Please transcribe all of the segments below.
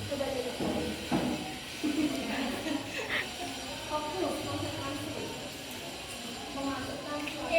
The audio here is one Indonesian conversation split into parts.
Coba deh. Fokus, konsentrasi. Memasukkan suatu.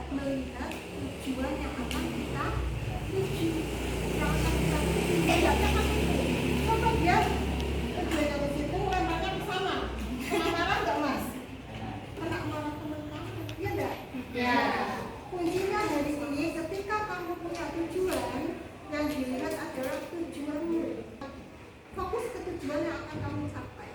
Melihat tujuan yang akan kita tuju, yang akan kita tuju. Jangan coba dia tujuannya ke situ, lemparnya ke sana. Marah nggak mas? Kena marah teman kamu, iya nggak? Ya. Kuncinya dari sini, ketika kamu punya tujuan, yang dilihat adalah tujuanmu. Fokus ke tujuan yang akan kamu capai,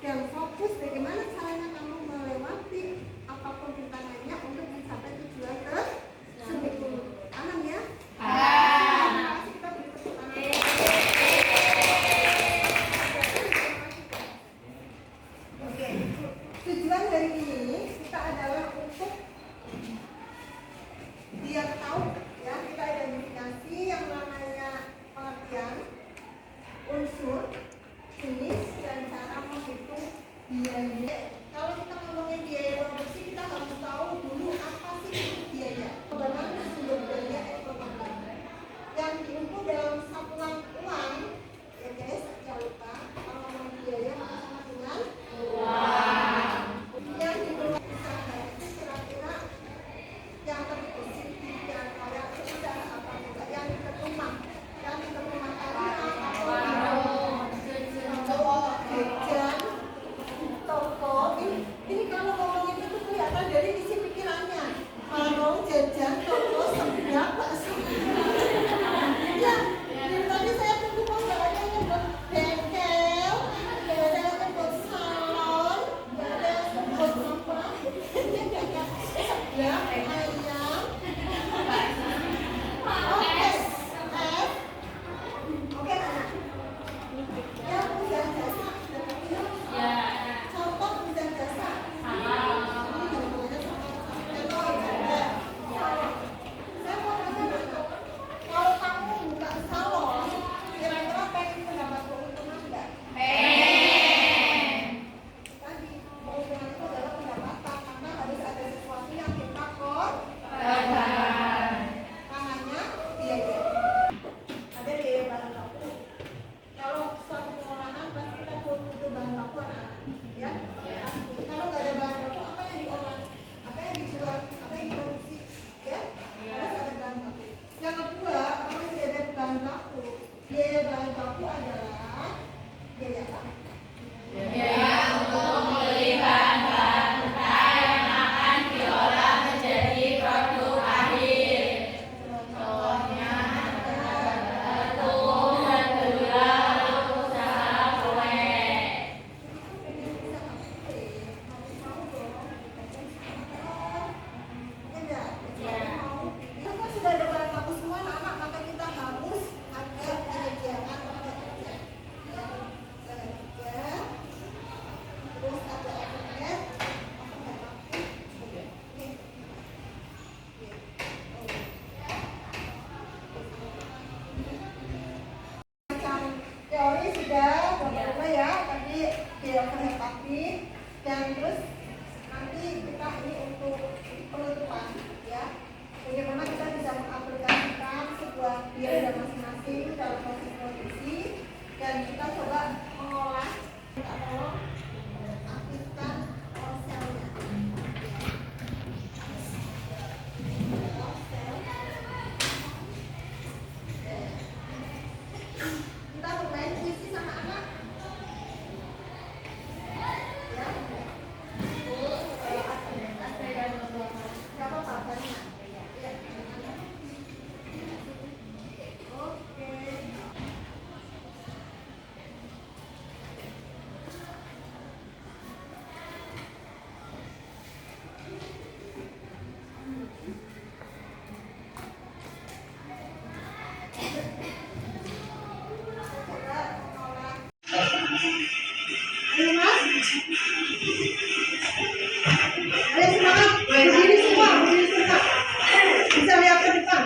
dan fokus bagaimana caranya kamu melewati apapun rintangannya untuk mencapai tujuan tersebut. Paham ya? Paham. Kita beri tepuk tangan. Oke. Tujuan dari ini kita adalah untuk biar tahu ya, kita identifikasi yang namanya pengertian, unsur, jenis, dan cara menghitung biaya. Kalau kita ngomongin biaya produksi, kita harus tahu dulu apa sih itu biaya. Bagaimana sumber biaya ekonomi yang diukur dalam satuan uang, ya guys, jangan lupa kalau ngomong biaya sama dengan uang. Yang dikeluarkan usaha itu kira-kira yang terbesit di antara usaha apa juga yang diterima tadi apa jajan, toko. Ini kalau ngomongin itu kelihatan dari isi pikirannya. Warung, jajan, toko, sebelah, bakso. Ya, dari tadi saya tunggu pembahasannya nyebut bengkel, nggak ada yang nyebut salon, nggak ada yang nyebut apa. Sebelah, ayam. Oke, oke, anak. Yang udah jasa, contoh udah jasa. Saya mau tanya dulu, kalau kamu buka salon, kira-kira pengen mendapat keuntungan nggak? Tadi keuntungan itu adalah pendapatan, karena harus ada sesuatu yang kita korbankan. Namanya biaya. Ada biaya bahan baku. Kalau suatu pengolahan pasti kita butuh bahan baku anak-anak, ya. Kalau nggak ada bahan baku, apa yang diolah, apa yang dijual, apa yang diproduksi, ya. Harus ada bahan baku. Yang kedua, kalau tidak ada bahan baku, biaya bahan baku adalah biaya apa? Sudah ada bahan baku semua anak-anak, maka kita harus ada penyediaan tenaga kerja, terus ada overhead, macam teori sudah beberapa ya, tadi di overhead tadi, dan terus nanti kita ini untuk penutupan ya. Bagaimana kita bisa mengaplikasikan sebuah biaya masing-masing dalam proses produksi, dan kita coba mengolah, kita tolong aktifkan ponselnya. Kita bermain puisi sama anak. Ya. Siapa paparnya? Oke. Ayo semangat, berdiri semua, berdiri semua. Bisa lihat ke depan.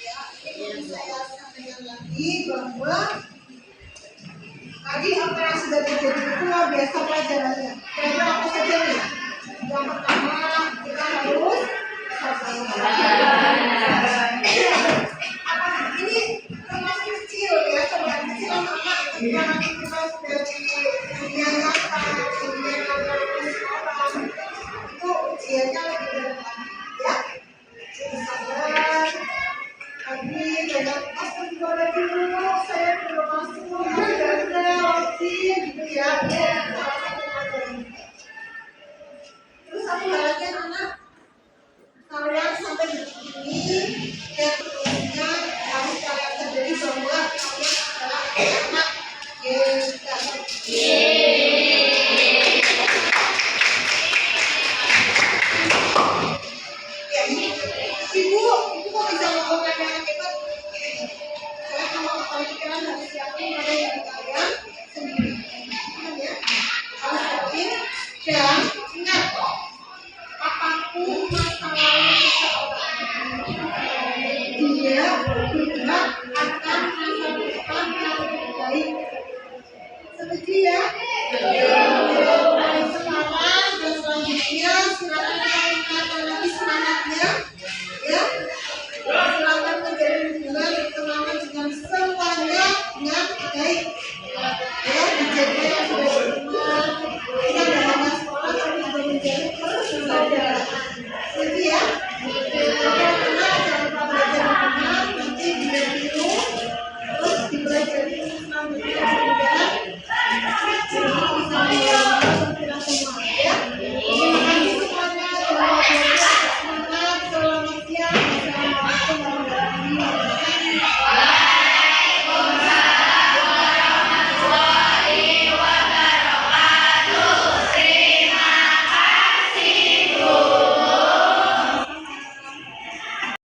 Ya, ini saya sampaikan lagi bahwa tadi apa yang sudah terjadi itu luar biasa pelajarannya. Kira-kira apa saja nih? Yang pertama kita harus sabar. Apa ini termasuk kecil ya, sebenarnya kecil anak-anak ketika nanti kita sudah di dunia nyata, dunia nyata sekolah itu ujiannya lebih berat lagi ya. Jadi sabar. Tadi banyak astagfirullah dulu, saya belum masuk, ada rajin gitu ya. Salah satu pelajaran. Terus satu hal lagi anak, kalian sampai detik ini yang tentunya harus kalian sadari bahwa kalian adalah anak kita. Ya, ibu kok bisa ngomong anak kita? Saya sama kali kalian harus siapin pada diri kalian sendiri. Ya, harus siapin dan ingat apapun masalah seseorang dia berhak akan masa depan yang lebih baik. Setuju ya?